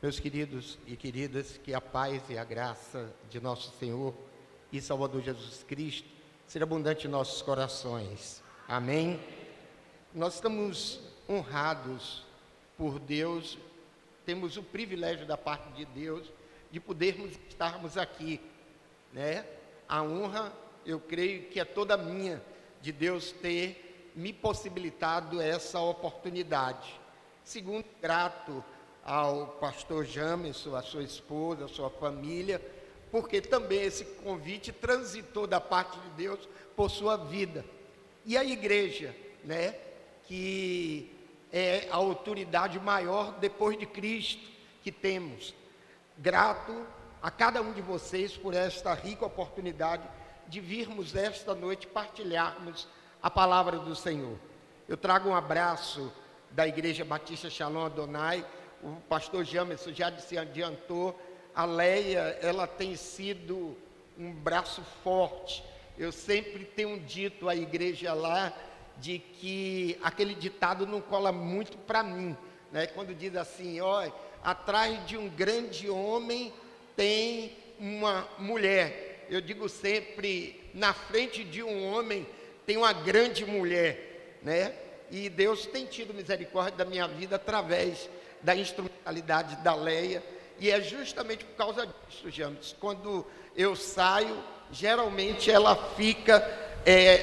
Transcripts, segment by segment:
Meus queridos e queridas, que a paz e a graça de nosso Senhor e Salvador Jesus Cristo seja abundante em nossos corações. Amém? Nós estamos honrados por Deus, temos o privilégio da parte de Deus de podermos estarmos aqui, né? A honra, eu creio que é toda minha, de Deus ter me possibilitado essa oportunidade. Segundo, grato ao pastor Jamerson, a sua esposa, a sua família, porque também esse convite transitou da parte de Deus por sua vida. E a igreja, né, que é a autoridade maior depois de Cristo que temos. Grato a cada um de vocês por esta rica oportunidade de virmos esta noite partilharmos a palavra do Senhor. Eu trago um abraço da Igreja Batista Shalom Adonai. O pastor Jamerson já se adiantou. A Leia, ela tem sido um braço forte. Eu sempre tenho dito à igreja lá de que aquele ditado não cola muito para mim, né? Quando diz assim, ó, atrás de um grande homem tem uma mulher. Eu digo sempre, na frente de um homem tem uma grande mulher, né? E Deus tem tido misericórdia da minha vida através da instrumentalidade da Leia, e é justamente por causa disso, James, quando eu saio, geralmente ela fica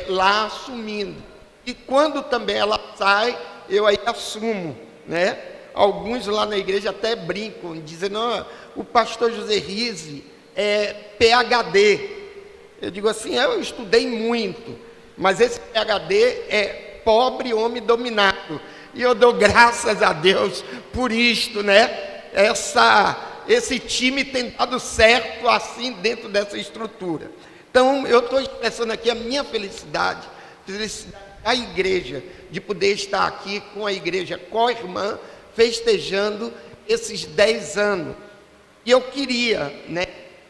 lá assumindo, e quando também ela sai, eu aí assumo, né? Alguns lá na igreja até brincam, dizem, não, o pastor José Rizzi é PhD. Eu digo assim, eu estudei muito, mas esse PhD é pobre homem dominado. E eu dou graças a Deus por isto, né? Esse time tem dado certo assim dentro dessa estrutura. Então, eu estou expressando aqui a minha felicidade da igreja, de poder estar aqui com a igreja co-irmã, festejando esses 10 anos. E eu queria, né,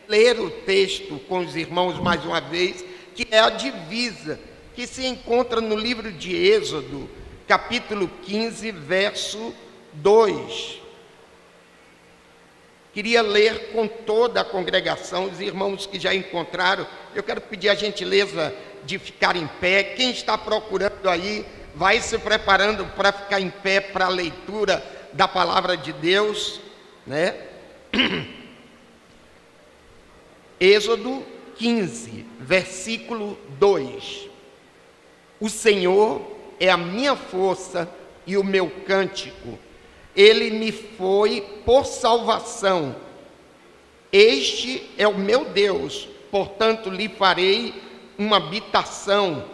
ler o texto com os irmãos mais uma vez, que é a divisa, que se encontra no livro de Êxodo, capítulo 15, verso 2. Queria ler com toda a congregação, os irmãos que já encontraram, eu quero pedir a gentileza de ficar em pé. Quem está procurando aí, vai se preparando para ficar em pé para a leitura da palavra de Deus, né? Êxodo 15, versículo 2. O Senhor é a minha força e o meu cântico, ele me foi por salvação. Este é o meu Deus, portanto lhe farei uma habitação.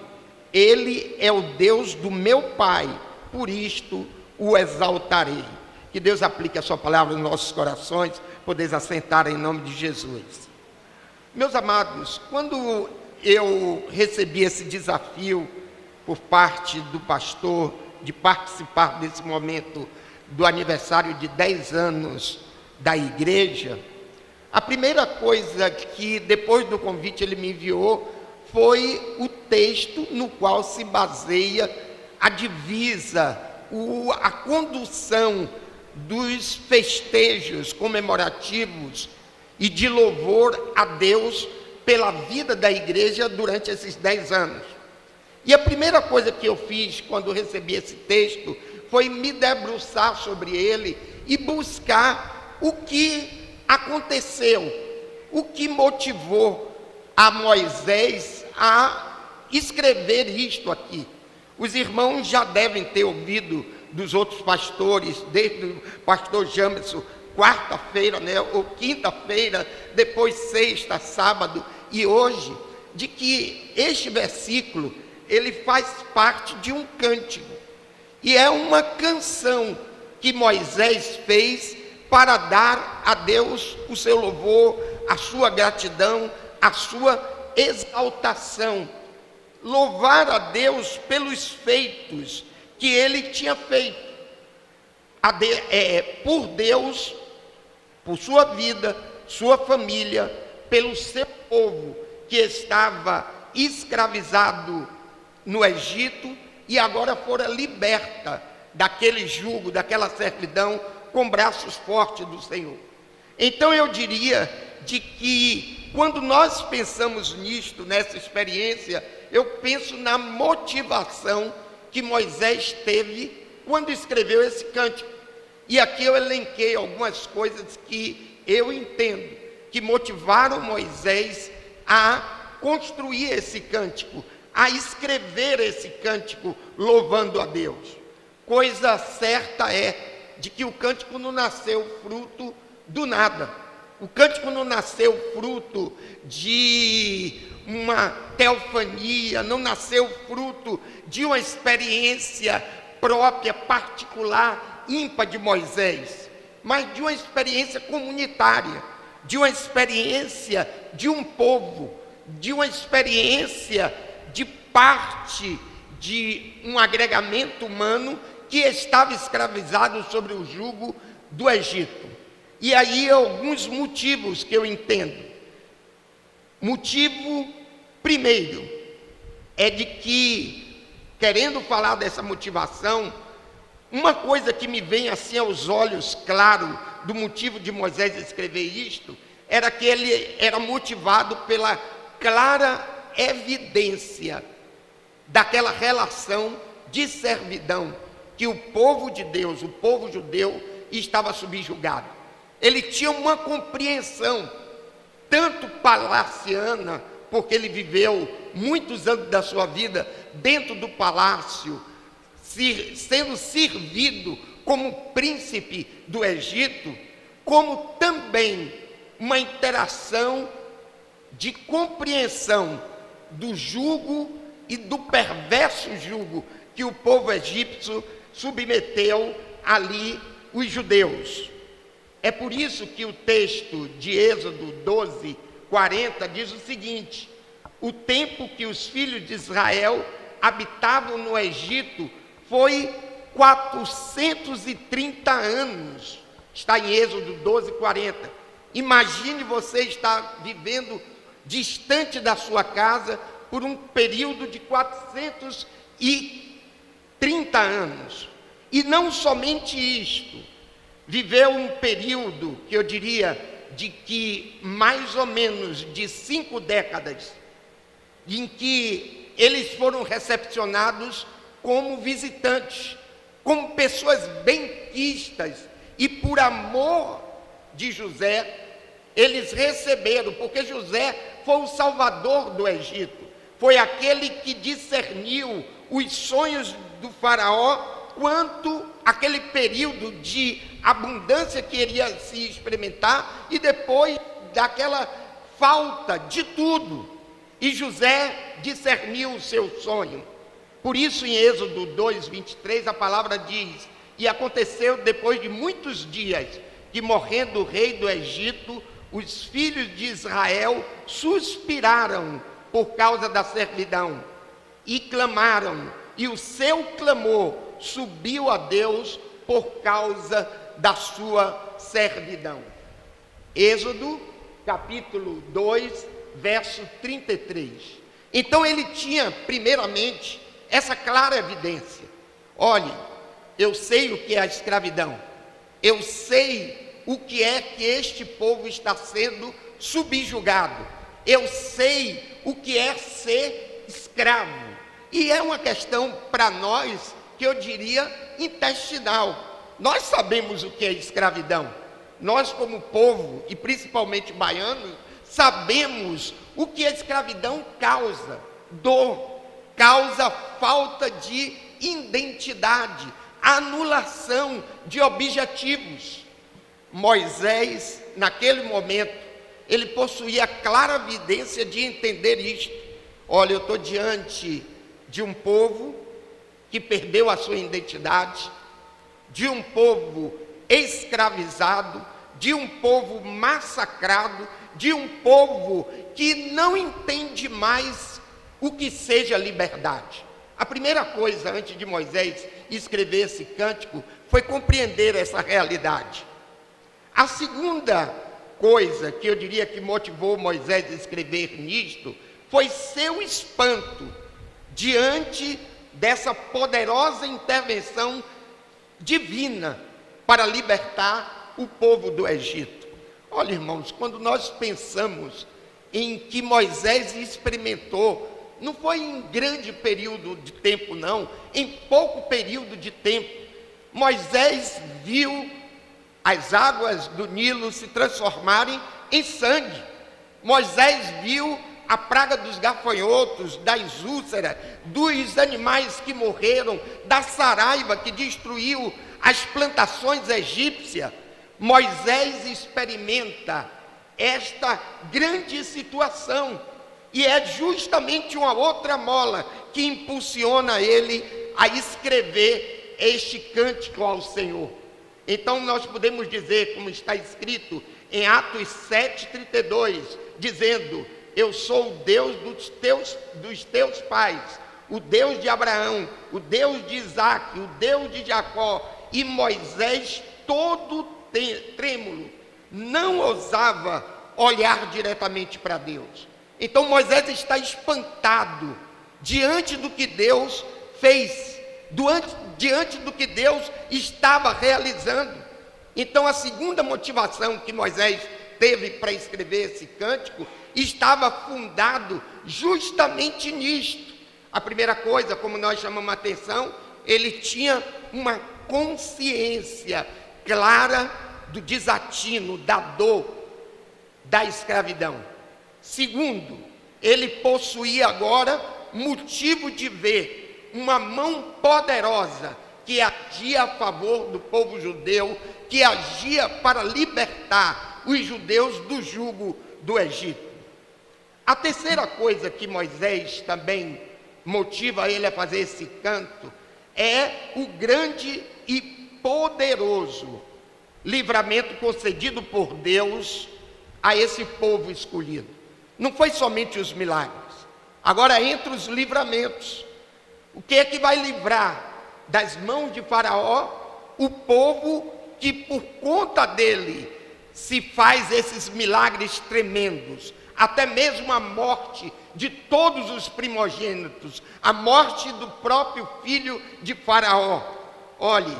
Ele é o Deus do meu Pai, por isto o exaltarei. Que Deus aplique a sua palavra nos nossos corações, podeis assentar em nome de Jesus. Meus amados, quando eu recebi esse desafio por parte do pastor, de participar desse momento do aniversário de 10 anos da igreja, a primeira coisa que depois do convite ele me enviou foi o texto no qual se baseia a divisa, a condução dos festejos comemorativos e de louvor a Deus pela vida da igreja durante esses 10 anos. E a primeira coisa que eu fiz quando recebi esse texto foi me debruçar sobre ele e buscar o que aconteceu, o que motivou a Moisés a escrever isto aqui. Os irmãos já devem ter ouvido dos outros pastores, desde o pastor Jamerson, quarta-feira, né, ou quinta-feira, depois sexta, sábado e hoje, de que este versículo ele faz parte de um cântico, e é uma canção que Moisés fez para dar a Deus o seu louvor, a sua gratidão, a sua exaltação, louvar a Deus pelos feitos que ele tinha feito, por Deus, por sua vida, sua família, pelo seu povo que estava escravizado no Egito e agora fora liberta daquele jugo, daquela servidão com braços fortes do Senhor. Então eu diria de que quando nós pensamos nisto, nessa experiência, eu penso na motivação que Moisés teve quando escreveu esse cântico. E aqui eu elenquei algumas coisas que eu entendo que motivaram Moisés a construir esse cântico, a escrever esse cântico louvando a Deus. Coisa certa é de que o cântico não nasceu fruto do nada. O cântico não nasceu fruto de uma teofania, não nasceu fruto de uma experiência própria, particular, ímpar de Moisés, mas de uma experiência comunitária, de uma experiência de um povo, de uma experiência de parte de um agregamento humano que estava escravizado sobre o jugo do Egito. E aí alguns motivos que eu entendo. Motivo primeiro é de que, querendo falar dessa motivação, uma coisa que me vem assim aos olhos, claro, do motivo de Moisés escrever isto, era que ele era motivado pela clara evidência daquela relação de servidão que o povo de Deus, o povo judeu, estava subjugado. Ele tinha uma compreensão, tanto palaciana, porque ele viveu muitos anos da sua vida dentro do palácio, sendo servido como príncipe do Egito, como também uma interação de compreensão do jugo e do perverso jugo que o povo egípcio submeteu ali os judeus. É por isso que o texto de Êxodo 12, 40 diz o seguinte: o tempo que os filhos de Israel habitavam no Egito foi 430 anos. Está em Êxodo 12, 40. Imagine você estar vivendo distante da sua casa por um período de 430 anos. E não somente isto, viveu um período que eu diria de que mais ou menos de 5 décadas, em que eles foram recepcionados como visitantes, como pessoas benquistas, e por amor de José, eles receberam, porque José foi o salvador do Egito, foi aquele que discerniu os sonhos do faraó, quanto aquele período de abundância que iria se experimentar, e depois daquela falta de tudo, e José discerniu o seu sonho. Por isso em Êxodo 2, 23 a palavra diz: e aconteceu depois de muitos dias, que morrendo o rei do Egito, os filhos de Israel suspiraram por causa da servidão, e clamaram, e o seu clamor subiu a Deus por causa da sua servidão. Êxodo, capítulo 2, verso 33. Então ele tinha, primeiramente, essa clara evidência. Olhe, eu sei o que é a escravidão. Eu sei o que é que este povo está sendo subjugado. Eu sei o que é ser escravo. E é uma questão para nós que eu diria intestinal. Nós sabemos o que é escravidão. Nós como povo, e principalmente baianos, sabemos o que a escravidão causa. Dor, causa falta de identidade, anulação de objetivos. Moisés, naquele momento, ele possuía clara evidência de entender isto. Olha, eu estou diante de um povo que perdeu a sua identidade, de um povo escravizado, de um povo massacrado, de um povo que não entende mais o que seja liberdade. A primeira coisa, antes de Moisés escrever esse cântico, foi compreender essa realidade. A segunda coisa que eu diria que motivou Moisés a escrever nisto, foi seu espanto diante dessa poderosa intervenção divina para libertar o povo do Egito. Olha, irmãos, quando nós pensamos em que Moisés experimentou, não foi em grande período de tempo, não, em pouco período de tempo, Moisés viu as águas do Nilo se transformarem em sangue. Moisés viu a praga dos gafanhotos, das úlceras, dos animais que morreram, da saraiva que destruiu as plantações egípcias. Moisés experimenta esta grande situação, e é justamente uma outra mola que impulsiona ele a escrever este cântico ao Senhor. Então nós podemos dizer, como está escrito em Atos 7,32, dizendo: eu sou o Deus dos teus pais, o Deus de Abraão, o Deus de Isaque, o Deus de Jacó. E Moisés, todo trêmulo, não ousava olhar diretamente para Deus. Então Moisés está espantado diante do que Deus fez, diante do que Deus estava realizando. Então a segunda motivação que Moisés teve para escrever esse cântico estava fundado justamente nisto. A primeira coisa, como nós chamamos a atenção, ele tinha uma consciência clara do desatino, da dor, da escravidão. Segundo, ele possuía agora motivo de ver uma mão poderosa que agia a favor do povo judeu, que agia para libertar os judeus do jugo do Egito. A terceira coisa que Moisés também motiva ele a fazer esse canto é o grande e poderoso livramento concedido por Deus a esse povo escolhido. Não foi somente os milagres. Agora, entre os livramentos, o que é que vai livrar das mãos de Faraó o povo que por conta dele se faz esses milagres tremendos, até mesmo a morte de todos os primogênitos, a morte do próprio filho de Faraó. Olhe,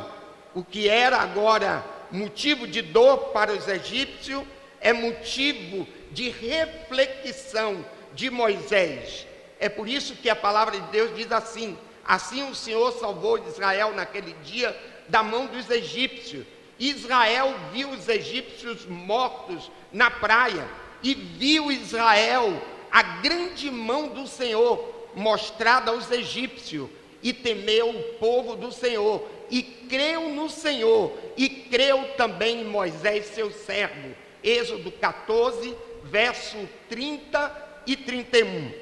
o que era agora motivo de dor para os egípcios é motivo de reflexão de Moisés. É por isso que a palavra de Deus diz assim: assim o Senhor salvou Israel naquele dia da mão dos egípcios. Israel viu os egípcios mortos na praia, e viu Israel a grande mão do Senhor mostrada aos egípcios, e temeu o povo do Senhor, e creu no Senhor, e creu também em Moisés, seu servo. Êxodo 14, verso 30 e 31.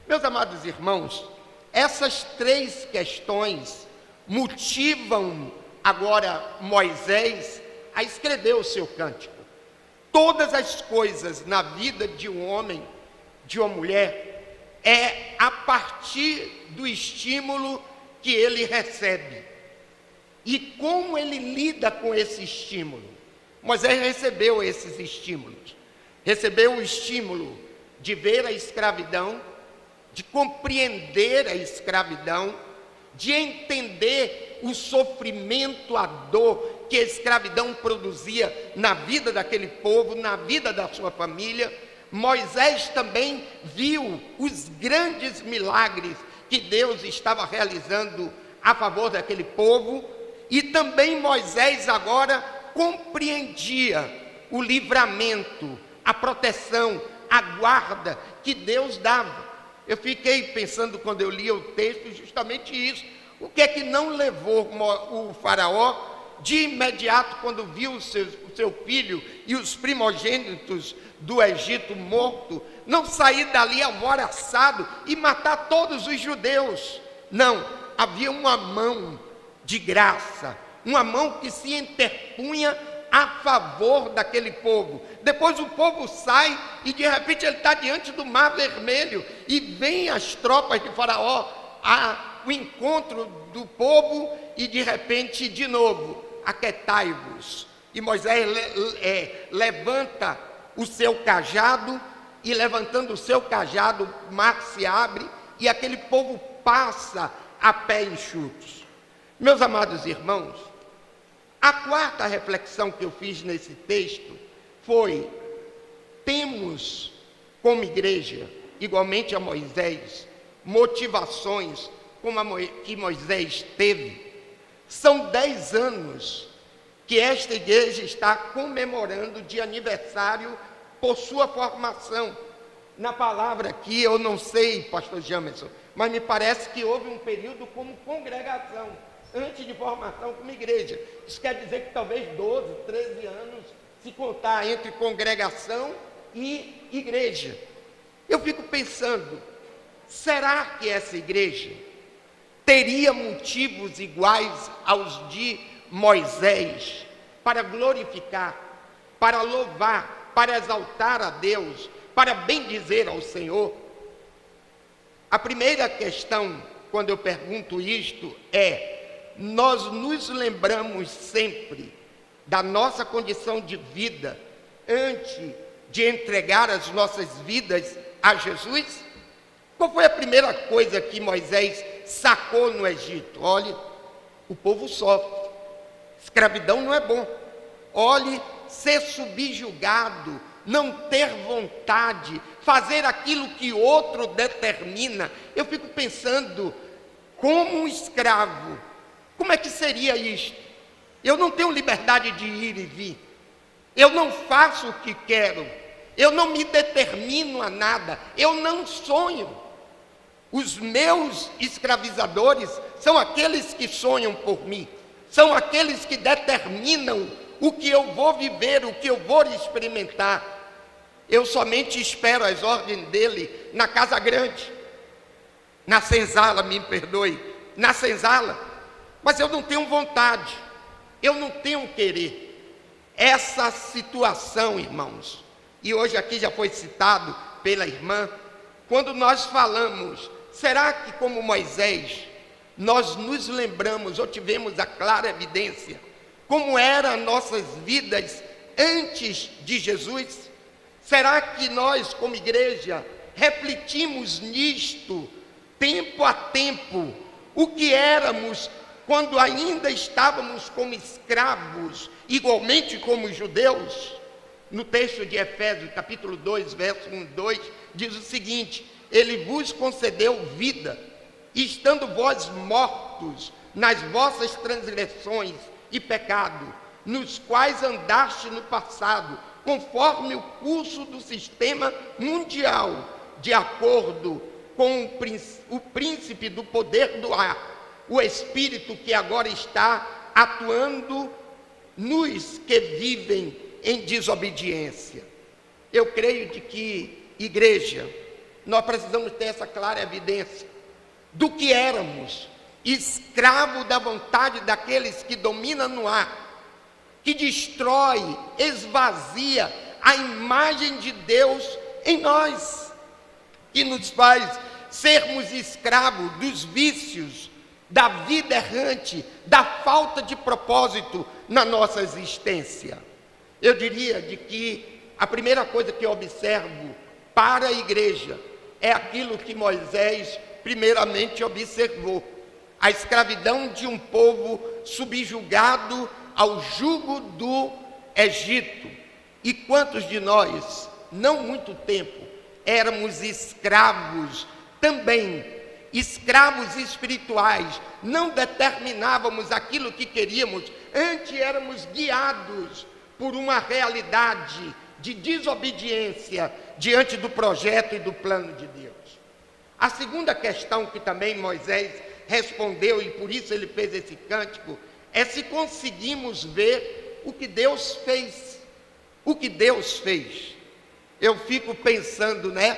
Meus amados irmãos, essas três questões motivam agora Moisés a escrever o seu cântico. Todas as coisas na vida de um homem, de uma mulher, é a partir do estímulo que ele recebe. E como ele lida com esse estímulo? Moisés recebeu esses estímulos. Recebeu o estímulo de ver a escravidão, de compreender a escravidão, de entender o sofrimento, a dor que a escravidão produzia na vida daquele povo, na vida da sua família. Moisés também viu os grandes milagres que Deus estava realizando a favor daquele povo, e também Moisés agora compreendia o livramento, a proteção, a guarda que Deus dava. Eu fiquei pensando quando eu lia o texto justamente isso. O que é que não levou o faraó de imediato, quando viu o seu filho e os primogênitos do Egito morto, não sair dali alvoroçado e matar todos os judeus? Não, havia uma mão de graça, uma mão que se interpunha a favor daquele povo. Depois o povo sai e de repente ele está diante do Mar Vermelho, e vem as tropas de Faraó ao encontro do povo, e de repente de novo: aquietai-vos. E Moisés levanta o seu cajado, e levantando o seu cajado, o mar se abre e aquele povo passa a pé enxutos. Meus amados irmãos, A quarta reflexão que eu fiz nesse texto foi: temos como igreja, igualmente a Moisés, motivações como a que Moisés teve. São 10 anos que esta igreja está comemorando de aniversário por sua formação. Na palavra aqui, eu não sei, pastor Jamerson, mas me parece que houve um período como congregação, antes de formação como igreja. Isso quer dizer que talvez 12, 13 anos, se contar entre congregação e igreja. Eu fico pensando, será que essa igreja teria motivos iguais aos de Moisés para glorificar, para louvar, para exaltar a Deus, para bendizer ao Senhor? A primeira questão, quando eu pergunto isto, é: nós nos lembramos sempre da nossa condição de vida antes de entregar as nossas vidas a Jesus? Qual foi a primeira coisa que Moisés sacou no Egito? Olhe, o povo sofre, escravidão não é bom. Olhe, ser subjugado, não ter vontade, fazer aquilo que outro determina. Eu fico pensando, como um escravo, como é que seria isto? Eu não tenho liberdade de ir e vir, eu não faço o que quero, eu não me determino a nada, eu não sonho. Os meus escravizadores são aqueles que sonham por mim, são aqueles que determinam o que eu vou viver, o que eu vou experimentar. Eu somente espero as ordens dele na casa grande, na senzala, me perdoe, na senzala, mas eu não tenho vontade, eu não tenho querer. Essa situação, irmãos, e hoje aqui já foi citado pela irmã, quando nós falamos, será que como Moisés, nós nos lembramos ou tivemos a clara evidência como eram nossas vidas antes de Jesus? Será que nós como igreja refletimos nisto tempo a tempo, o que éramos quando ainda estávamos como escravos, igualmente como judeus? No texto de Efésios, capítulo 2, verso 1 e 2, diz o seguinte: ele vos concedeu vida, estando vós mortos nas vossas transgressões e pecado, nos quais andaste no passado, conforme o curso do sistema mundial, de acordo com o príncipe do poder do ar, o espírito que agora está atuando nos que vivem em desobediência. Eu creio de que, igreja, nós precisamos ter essa clara evidência do que éramos, escravo da vontade daqueles que dominam no ar, que destrói, esvazia a imagem de Deus em nós, que nos faz sermos escravos dos vícios, da vida errante, da falta de propósito na nossa existência. Eu diria de que a primeira coisa que eu observo para a igreja é aquilo que Moisés primeiramente observou: a escravidão de um povo subjugado ao jugo do Egito. E quantos de nós, não muito tempo, éramos escravos também, escravos espirituais, não determinávamos aquilo que queríamos, antes éramos guiados por uma realidade de desobediência diante do projeto e do plano de Deus. A segunda questão que também Moisés respondeu, e por isso ele fez esse cântico, é se conseguimos ver o que Deus fez. O que Deus fez. Eu fico pensando, né?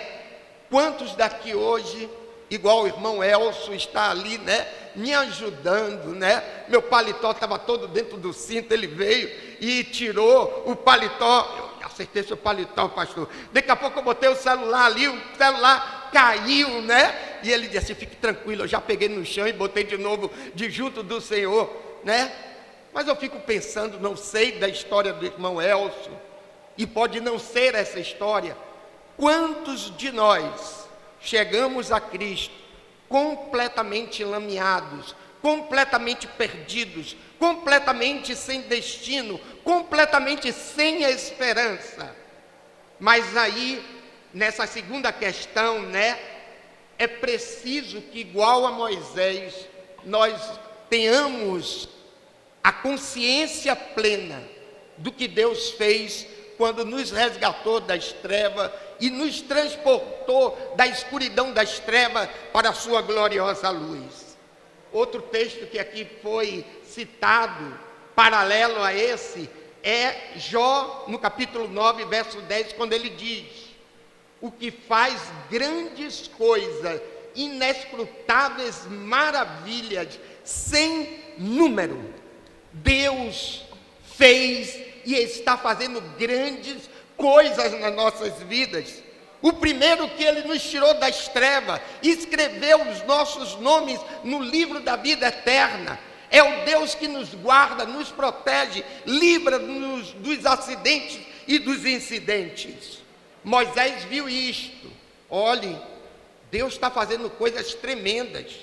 Quantos daqui hoje, igual o irmão Elcio, está ali, né? Me ajudando, né? Meu paletó estava todo dentro do cinto, ele veio e tirou o paletó. Eu acertei seu paletó, pastor. Daqui a pouco eu botei o celular ali, o celular caiu, né? E ele disse assim: fique tranquilo, eu já peguei no chão e botei de novo de junto do Senhor, né? Mas eu fico pensando, não sei da história do irmão Elcio, e pode não ser essa história. Quantos de nós chegamos a Cristo completamente lameados, completamente perdidos, completamente sem destino, completamente sem esperança. Mas aí, nessa segunda questão, é preciso que, igual a Moisés, nós tenhamos a consciência plena do que Deus fez quando nos resgatou das trevas e nos transportou da escuridão das trevas para a sua gloriosa luz. Outro texto que aqui foi citado, paralelo a esse, é Jó, no capítulo 9, verso 10, quando ele diz: o que faz grandes coisas, inescrutáveis maravilhas, sem número. Deus fez e está fazendo grandes coisas nas nossas vidas. O primeiro que Ele nos tirou das trevas, escreveu os nossos nomes no livro da vida eterna. É o Deus que nos guarda, nos protege, livra-nos dos acidentes e dos incidentes. Moisés viu isto. Olhe, Deus está fazendo coisas tremendas.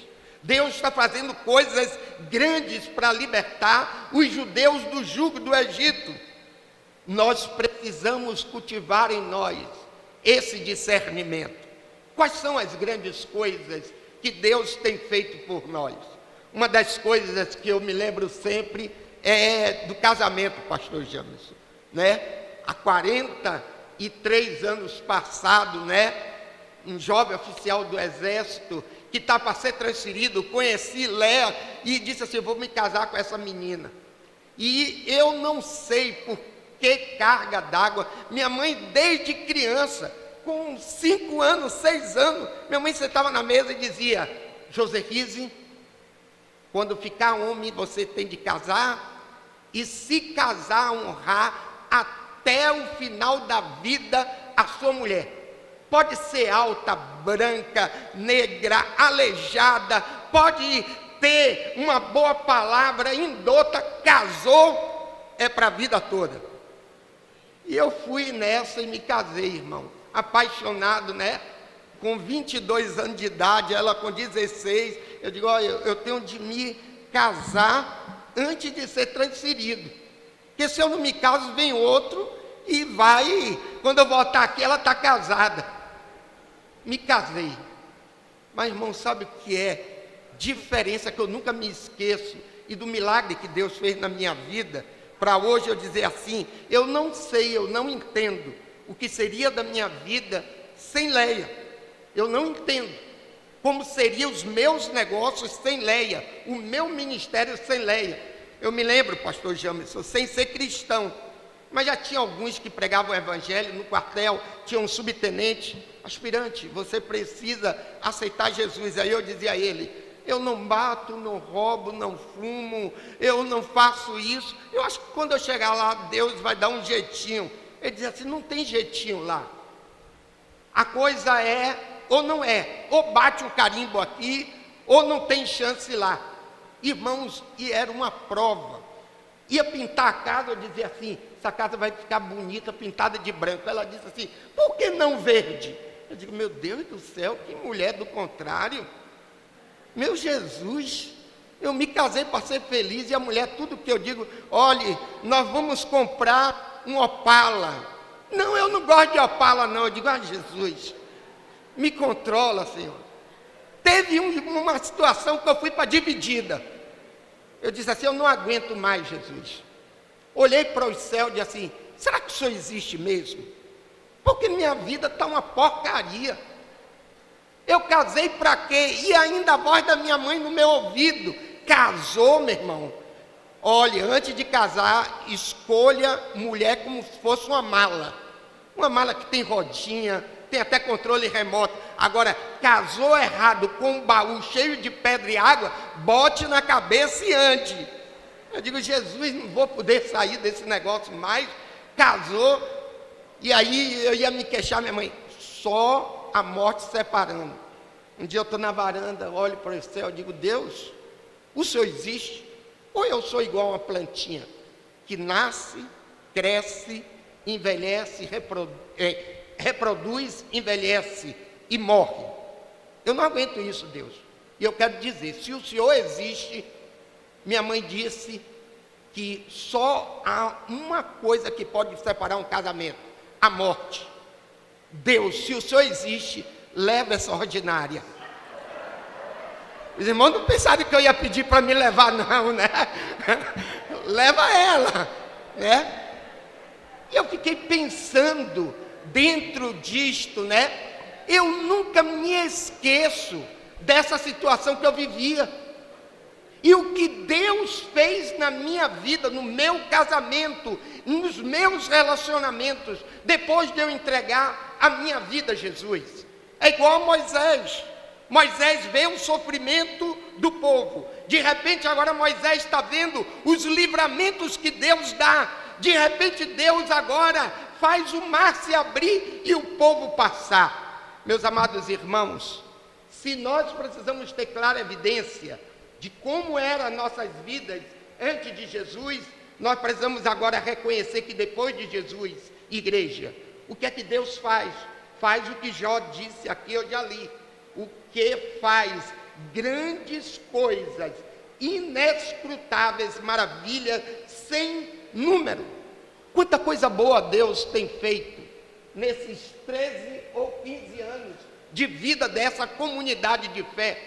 Deus está fazendo coisas grandes para libertar os judeus do jugo do Egito. Nós precisamos cultivar em nós esse discernimento. Quais são as grandes coisas que Deus tem feito por nós? Uma das coisas que eu me lembro sempre é do casamento, pastor Jamerson, Há 43 anos passados, um jovem oficial do Exército que está para ser transferido, conheci Léa e disse assim: eu vou me casar com essa menina. E eu não sei por que carga d'água, minha mãe desde criança, com 5 anos, 6 anos, minha mãe sentava na mesa e dizia: Josequise, quando ficar homem você tem de casar, e se casar, honrar até o final da vida a sua mulher. Pode ser alta, branca, negra, aleijada, pode ter uma boa palavra, indota, casou, é para a vida toda. E eu fui nessa e me casei, irmão, apaixonado, com 22 anos de idade, ela com 16, eu digo: olha, eu tenho de me casar antes de ser transferido, porque se eu não me caso, vem outro e vai, quando eu voltar aqui, ela está casada. Me casei. Mas, irmão, sabe o que é diferença que eu nunca me esqueço, e do milagre que Deus fez na minha vida, para hoje eu dizer assim: eu não sei, eu não entendo o que seria da minha vida sem Leia. Eu não entendo como seriam os meus negócios sem Leia, o meu ministério sem Leia. Eu me lembro, pastor Jamerson, sem ser cristão, mas já tinha alguns que pregavam o evangelho no quartel, tinha um subtenente: aspirante, você precisa aceitar Jesus. Aí eu dizia a ele: eu não bato, não roubo, não fumo, eu não faço isso. Eu acho que quando eu chegar lá, Deus vai dar um jeitinho. Ele dizia assim: não tem jeitinho lá. A coisa é ou não é, ou bate o carimbo aqui, ou não tem chance lá. Irmãos, e era uma prova. Ia pintar a casa, eu dizia assim: essa casa vai ficar bonita, pintada de branco. Ela disse assim: por que não verde? Eu digo: meu Deus do céu, que mulher do contrário. Meu Jesus, eu me casei para ser feliz, e a mulher, tudo que eu digo: olhe, nós vamos comprar um Opala. Não, eu não gosto de Opala não. Eu digo: ah, Jesus, me controla, Senhor. Teve uma situação que eu fui para dividida. Eu disse assim: eu não aguento mais, Jesus. Olhei para os céus e disse assim: será que o Senhor existe mesmo? Porque minha vida está uma porcaria. Eu casei para quê? E ainda a voz da minha mãe no meu ouvido: casou, meu irmão. Olha, antes de casar, escolha mulher como se fosse uma mala. Uma mala que tem rodinha, tem até controle remoto. Agora, casou errado com um baú cheio de pedra e água, bote na cabeça e ande. Eu digo: Jesus, não vou poder sair desse negócio mais. Casou, e aí eu ia me queixar, minha mãe: só a morte separando. Um dia eu estou na varanda, olho para o céu, digo: Deus, o Senhor existe? Ou eu sou igual a uma plantinha que nasce, cresce, envelhece, reproduz, envelhece e morre? Eu não aguento isso, Deus. E eu quero dizer, se o Senhor existe, minha mãe disse que só há uma coisa que pode separar um casamento: a morte. Deus, se o Senhor existe, leva essa ordinária. Os irmãos não pensaram que eu ia pedir para me levar, não, né? Leva ela, né? E eu fiquei pensando dentro disto, né? Eu nunca me esqueço dessa situação que eu vivia. E o que Deus fez na minha vida, no meu casamento, nos meus relacionamentos, depois de eu entregar a minha vida a Jesus. É igual a Moisés. Moisés vê o sofrimento do povo. De repente agora Moisés está vendo os livramentos que Deus dá. De repente Deus agora faz o mar se abrir e o povo passar. Meus amados irmãos, se nós precisamos ter clara evidência de como eram as nossas vidas antes de Jesus, nós precisamos agora reconhecer que depois de Jesus, igreja, o que é que Deus faz? Faz o que Jó disse aqui, eu já li. O que faz grandes coisas, inescrutáveis, maravilhas, sem número. Quanta coisa boa Deus tem feito nesses 13 ou 15 anos de vida dessa comunidade de fé.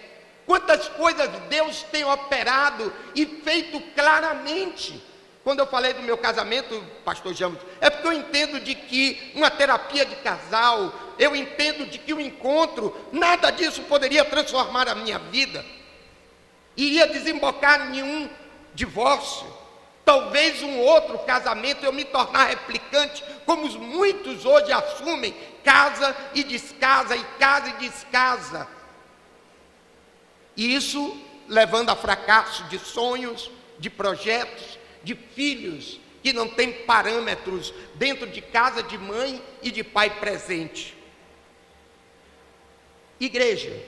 Quantas coisas Deus tem operado e feito claramente. Quando eu falei do meu casamento, pastor Jamos, é porque eu entendo de que uma terapia de casal, eu entendo de que o encontro, nada disso poderia transformar a minha vida. Iria desembocar em um divórcio, talvez um outro casamento, eu me tornar replicante, como muitos hoje assumem, casa e descasa, e casa e descasa. E isso levando a fracasso de sonhos, de projetos, de filhos que não têm parâmetros dentro de casa de mãe e de pai presente. Igreja,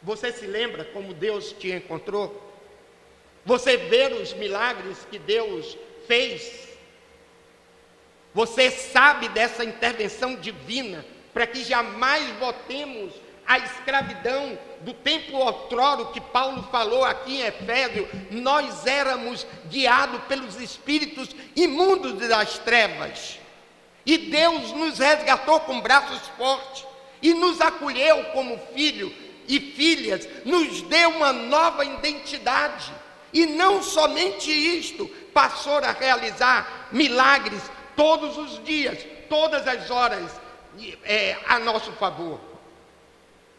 você se lembra como Deus te encontrou? Você vê os milagres que Deus fez? Você sabe dessa intervenção divina para que jamais voltemos à escravidão do tempo outrora que Paulo falou aqui em Efésios? Nós éramos guiados pelos espíritos imundos das trevas, e Deus nos resgatou com braços fortes, e nos acolheu como filho e filhas, nos deu uma nova identidade, e não somente isto, passou a realizar milagres todos os dias, todas as horas, a nosso favor.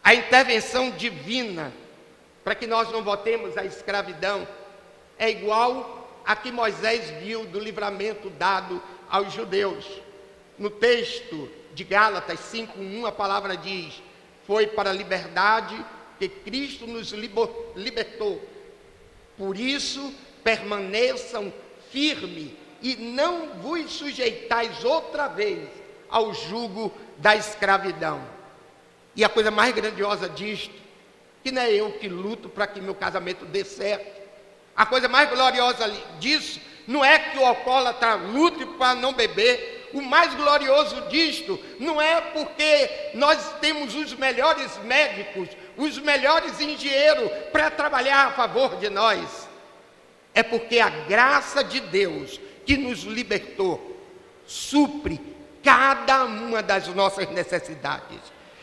A intervenção divina, para que nós não voltemos à escravidão, é igual a que Moisés viu do livramento dado aos judeus. No texto de Gálatas 5:1, a palavra diz: foi para a liberdade que Cristo nos libertou. Por isso, permaneçam firmes e não vos sujeitais outra vez ao jugo da escravidão. E a coisa mais grandiosa disto, que não é eu que luto para que meu casamento dê certo. A coisa mais gloriosa disso, não é que o alcoólatra lute para não beber. O mais glorioso disto, não é porque nós temos os melhores médicos, os melhores engenheiros para trabalhar a favor de nós. É porque a graça de Deus que nos libertou supre cada uma das nossas necessidades.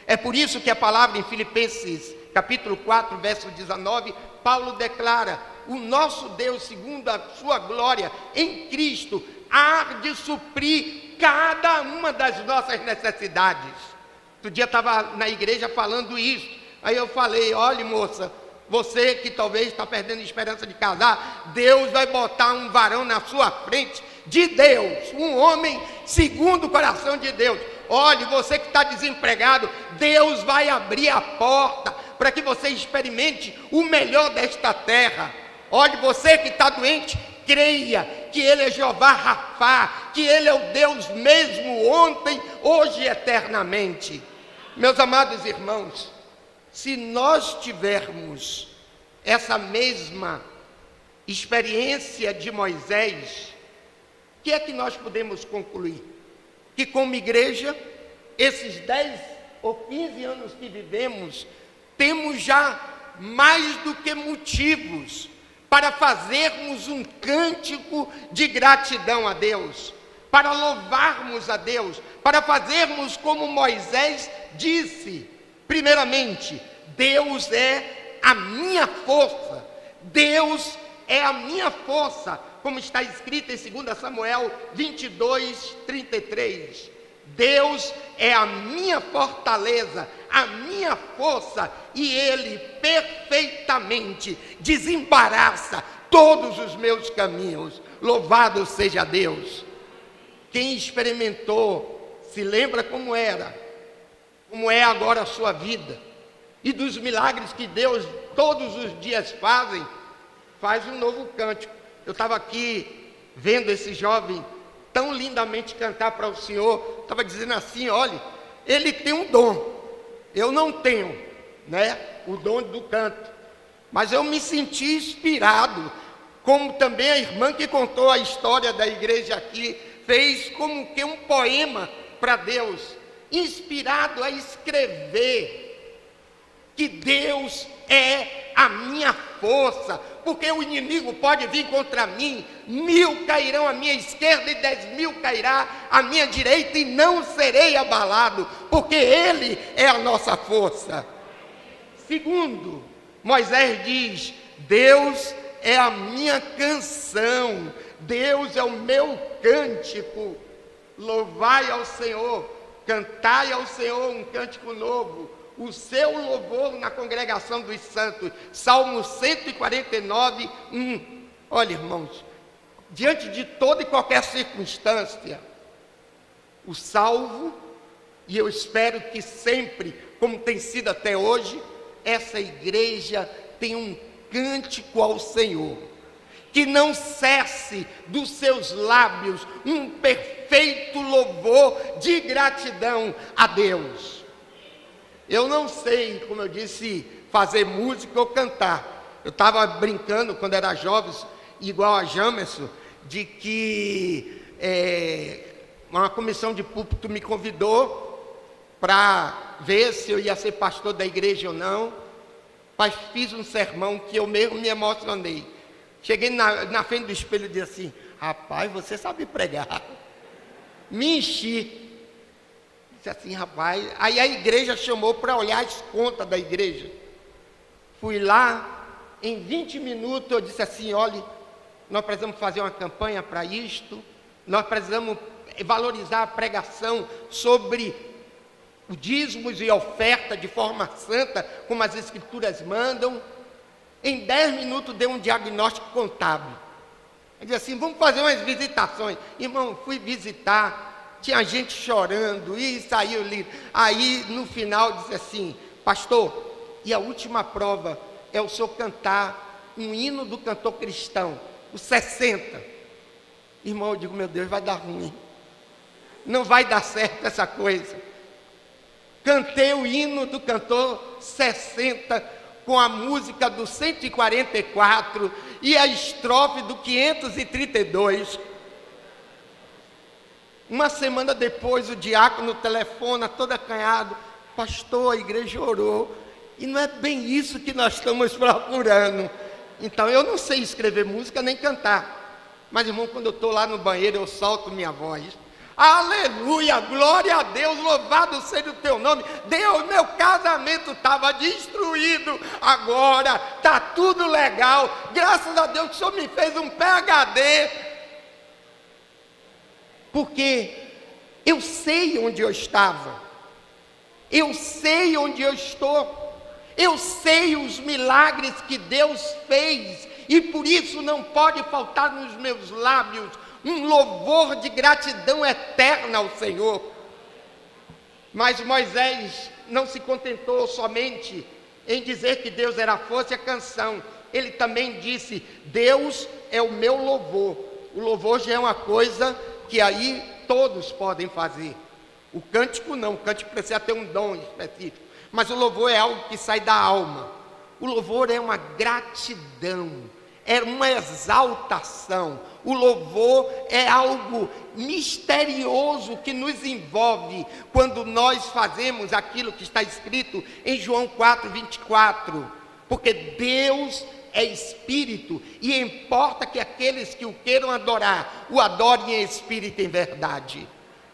É por isso que a palavra em Filipenses, capítulo 4, verso 19, Paulo declara: o nosso Deus, segundo a sua glória em Cristo, há de suprir cada uma das nossas necessidades. Outro dia estava na igreja falando isso, aí eu falei: olha, moça, você que talvez está perdendo esperança de casar, Deus vai botar um varão na sua frente de Deus, um homem segundo o coração de Deus. Olhe, você que está desempregado, Deus vai abrir a porta para que você experimente o melhor desta terra. Olhe, você que está doente, creia que Ele é Jeová Rafá, que Ele é o Deus mesmo ontem, hoje e eternamente. Meus amados irmãos, se nós tivermos essa mesma experiência de Moisés, o que é que nós podemos concluir? Que como igreja, esses 10 ou 15 anos que vivemos, temos já mais do que motivos para fazermos um cântico de gratidão a Deus, para louvarmos a Deus, para fazermos como Moisés disse. Primeiramente, Deus é a minha força, Deus é a minha força, como está escrito em 2 Samuel 22, 33. Deus é a minha fortaleza, a minha força, e Ele perfeitamente desembaraça todos os meus caminhos. Louvado seja Deus. Quem experimentou, se lembra como era, como é agora a sua vida, e dos milagres que Deus todos os dias faz um novo cântico. Eu estava aqui vendo esse jovem tão lindamente cantar para o Senhor, estava dizendo assim: olha, ele tem um dom, eu não tenho, né, o dom do canto, mas eu me senti inspirado, como também a irmã que contou a história da igreja aqui, fez como que um poema para Deus, inspirado a escrever que Deus é a minha força, porque o inimigo pode vir contra mim, 1000 cairão à minha esquerda e 10.000 cairá à minha direita, e não serei abalado, porque Ele é a nossa força. Segundo, Moisés diz: Deus é a minha canção, Deus é o meu cântico. Louvai ao Senhor, cantai ao Senhor um cântico novo, o seu louvor na congregação dos santos. Salmo 149, 1. Olha, irmãos, diante de toda e qualquer circunstância, o salvo, e eu espero que sempre, como tem sido até hoje, essa igreja tem um cântico ao Senhor, que não cesse dos seus lábios um perfeito louvor de gratidão a Deus. Eu não sei, como eu disse, fazer música ou cantar. Eu estava brincando quando era jovem, igual a Jamerson, de que uma comissão de púlpito me convidou para ver se eu ia ser pastor da igreja ou não. Mas fiz um sermão que eu mesmo me emocionei. Cheguei na frente do espelho e disse assim: rapaz, você sabe pregar. Me enchi. Disse assim: rapaz. Aí a igreja chamou para olhar as contas da igreja. Fui lá, em 20 minutos eu disse assim: olha, nós precisamos fazer uma campanha para isto, nós precisamos valorizar a pregação sobre o dízimos e oferta de forma santa, como as escrituras mandam. Em 10 minutos deu um diagnóstico contábil. Ele disse assim: vamos fazer umas visitações. Irmão, fui visitar, tinha gente chorando, e saiu livre. Aí no final disse assim: pastor, e a última prova é o senhor cantar um hino do cantor cristão, o 60. Irmão, eu digo: meu Deus, vai dar ruim, não vai dar certo essa coisa. Cantei o hino do cantor 60 com a música do 144 e a estrofe do 532. Uma semana depois o diácono telefona todo acanhado: pastor, a igreja orou, e não é bem isso que nós estamos procurando. Então eu não sei escrever música nem cantar, mas irmão, quando eu estou lá no banheiro eu solto minha voz. Aleluia, glória a Deus, louvado seja o teu nome. Deus, meu casamento estava destruído, agora está tudo legal, graças a Deus que o Senhor me fez um PhD, porque eu sei onde eu estava, eu sei onde eu estou, eu sei os milagres que Deus fez, e por isso não pode faltar nos meus lábios um louvor de gratidão eterna ao Senhor. Mas Moisés não se contentou somente em dizer que Deus era a força e a canção. Ele também disse: Deus é o meu louvor. O louvor já é uma coisa que aí todos podem fazer. O cântico não, o cântico precisa ter um dom específico. Mas o louvor é algo que sai da alma. O louvor é uma gratidão, é uma exaltação. O louvor é algo misterioso que nos envolve quando nós fazemos aquilo que está escrito em João 4:24. porque Deus é espírito, e importa que aqueles que o queiram adorar, o adorem em espírito e em verdade.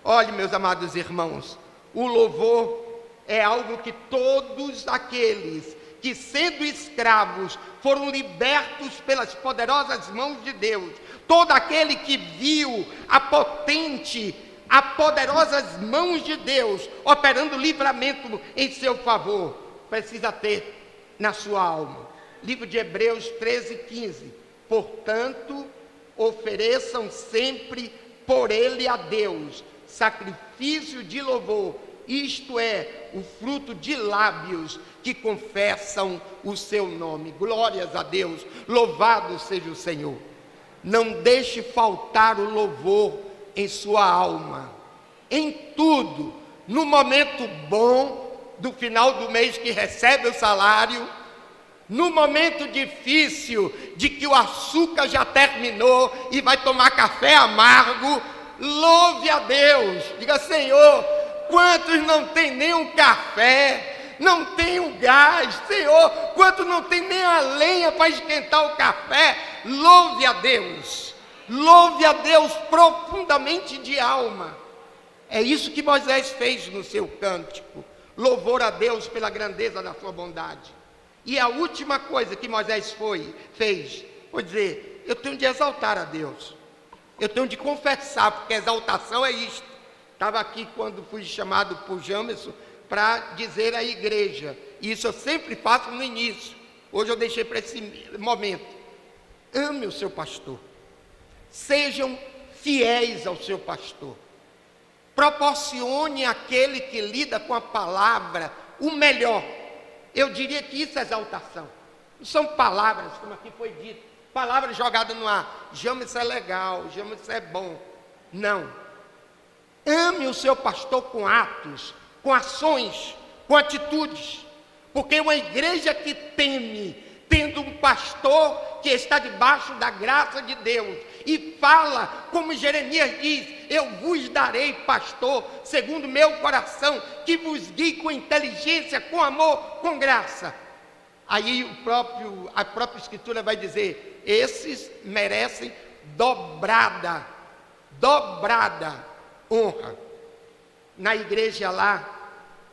Olhe, meus amados irmãos, o louvor é algo que todos aqueles que, sendo escravos, foram libertos pelas poderosas mãos de Deus, todo aquele que viu a poderosas mãos de Deus operando livramento em seu favor, precisa ter na sua alma. Livro de Hebreus 13:15. Portanto, ofereçam sempre por ele a Deus sacrifício de louvor, isto é, o fruto de lábios que confessam o seu nome. Glórias a Deus, louvado seja o Senhor. Não deixe faltar o louvor em sua alma, em tudo, no momento bom do final do mês que recebe o salário, no momento difícil de que o açúcar já terminou e vai tomar café amargo, louve a Deus, diga: Senhor, quantos não tem nem um café, não tem um gás, Senhor, quantos não tem nem a lenha para esquentar o café, louve a Deus profundamente de alma. É isso que Moisés fez no seu cântico, louvor a Deus pela grandeza da sua bondade. E a última coisa que Moisés fez, foi dizer: eu tenho de exaltar a Deus, eu tenho de confessar, porque exaltação é isto. Estava aqui quando fui chamado por Jamerson para dizer à igreja, e isso eu sempre faço no início, hoje eu deixei para esse momento: ame o seu pastor, sejam fiéis ao seu pastor, proporcione àquele que lida com a palavra o melhor. Eu diria que isso é exaltação. Não são palavras, como aqui foi dito, palavras jogadas no ar. Jamerson é legal, Jamerson é bom. Não. Ame o seu pastor com atos, com ações, com atitudes. Porque uma igreja que teme, tendo um pastor que está debaixo da graça de Deus, e fala, como Jeremias diz: eu vos darei pastor, segundo meu coração, que vos guie com inteligência, com amor, com graça. Aí a própria Escritura vai dizer: esses merecem dobrada honra. Na igreja lá,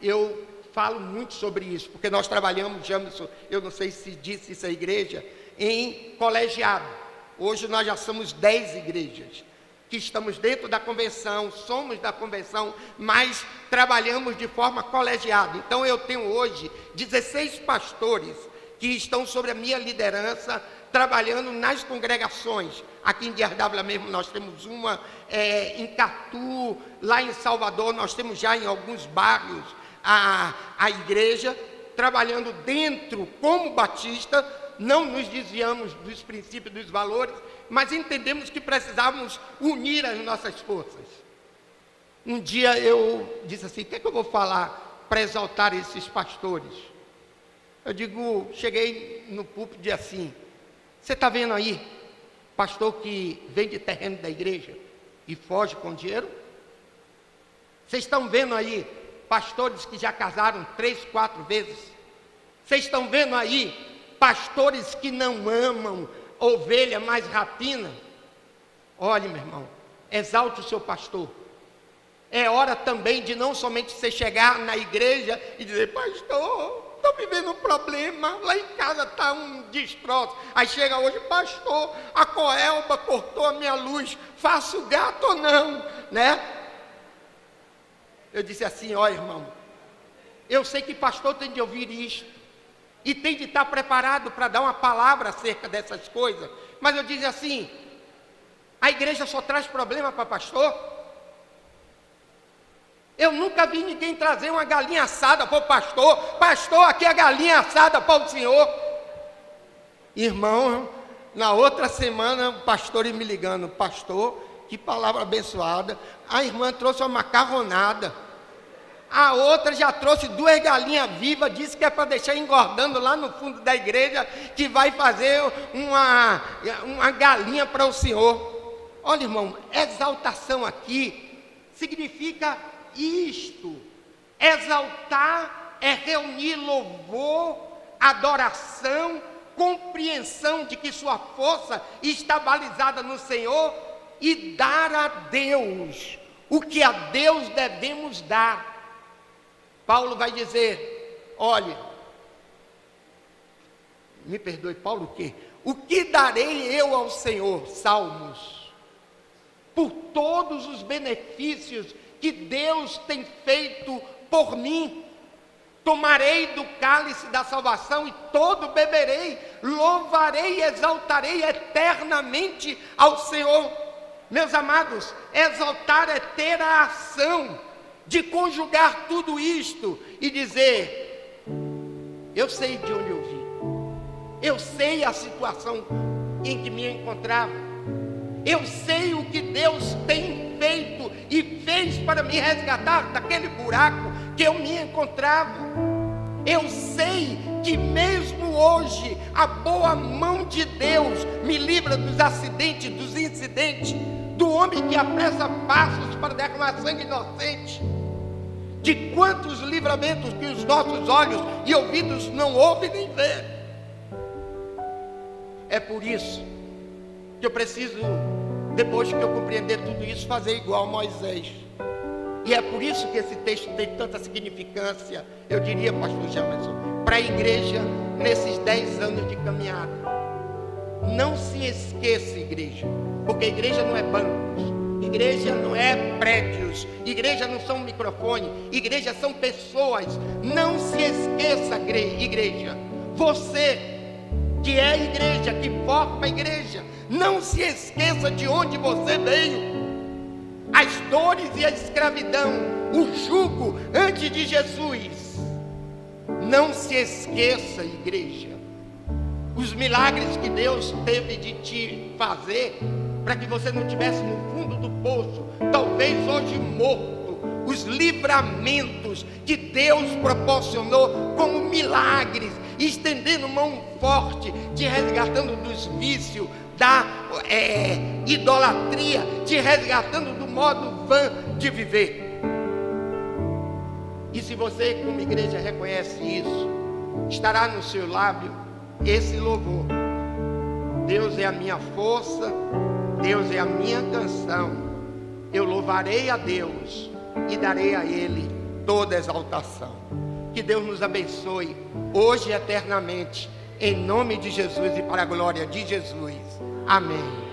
eu falo muito sobre isso, porque nós trabalhamos, Jamerson, eu não sei se disse isso à igreja, em colegiado. Hoje nós já somos 10 igrejas, que estamos dentro da convenção, somos da convenção, mas trabalhamos de forma colegiada. Então eu tenho hoje 16 pastores que estão sobre a minha liderança, trabalhando nas congregações. Aqui em Dias d'Ávila mesmo nós temos uma, em Catu, lá em Salvador nós temos já em alguns bairros a igreja, trabalhando dentro como batista. Não nos desviamos dos princípios, dos valores, mas entendemos que precisávamos unir as nossas forças. Um dia eu disse assim: o que é que eu vou falar para exaltar esses pastores? Eu digo, cheguei no púlpito e disse assim: você está vendo aí pastor que vende terreno da igreja e foge com dinheiro? Vocês estão vendo aí pastores que já casaram 3, 4 vezes? Vocês estão vendo aí pastores que não amam ovelha, mais rapina? Olhe, meu irmão, exalte o seu pastor. É hora também de não somente você chegar na igreja e dizer: pastor, estou vivendo um problema, lá em casa está um destroço. Aí chega hoje: pastor, a Coelba cortou a minha luz, faço gato ou não, né? Eu disse assim: olha, irmão, eu sei que pastor tem de ouvir isto, e tem de estar preparado para dar uma palavra acerca dessas coisas. Mas eu disse assim: a igreja só traz problema para pastor? Eu nunca vi ninguém trazer uma galinha assada para o pastor. Pastor, aqui é a galinha assada para o senhor. Irmão, na outra semana o pastor ia me ligando: pastor, que palavra abençoada. A irmã trouxe uma macarronada. A outra já trouxe 2 galinhas vivas, disse que é para deixar engordando lá no fundo da igreja, que vai fazer uma galinha para o senhor. Olha, irmão, exaltação aqui significa isto. Exaltar é reunir louvor adoração, compreensão de que sua força está balizada no Senhor e dar a Deus o que a Deus devemos dar. Paulo vai dizer, olhe, me perdoe, Paulo o quê? O que darei eu ao Senhor? Salmos. Por todos os benefícios que Deus tem feito por mim. Tomarei do cálice da salvação e todo beberei. Louvarei e exaltarei eternamente ao Senhor. Meus amados, exaltar é ter a ação de conjugar tudo isto e dizer, eu sei de onde eu vim. Eu sei a situação em que me encontrava. Eu sei o que Deus tem feito e fez para me resgatar daquele buraco que eu me encontrava. Eu sei que mesmo hoje a boa mão de Deus me livra dos acidentes, dos incidentes, do homem que apressa passos para derramar sangue inocente. De quantos livramentos que os nossos olhos e ouvidos não ouvem nem vê. É por isso que eu preciso, depois que eu compreender tudo isso, fazer igual Moisés. E é por isso que esse texto tem tanta significância, eu diria, pastor Jamerson, para a igreja nesses 10 anos de caminhada. Não se esqueça, igreja, porque a igreja não é bancos, igreja não é prédios, igreja não são microfones, igreja são pessoas. Não se esqueça, igreja, você que é a igreja, que forma a igreja, não se esqueça de onde você veio. As dores e a escravidão, o jugo antes de Jesus. Não se esqueça, igreja, os milagres que Deus teve de te fazer, para que você não estivesse no fundo do poço, talvez hoje morto. Os livramentos que Deus proporcionou como milagres, estendendo mão forte, te resgatando dos vícios, da idolatria, te resgatando do modo vã de viver. E se você, como igreja, reconhece isso, estará no seu lábio esse louvor: Deus é a minha força, Deus é a minha canção. Eu louvarei a Deus e darei a Ele toda exaltação. Que Deus nos abençoe hoje e eternamente, em nome de Jesus e para a glória de Jesus. Amém.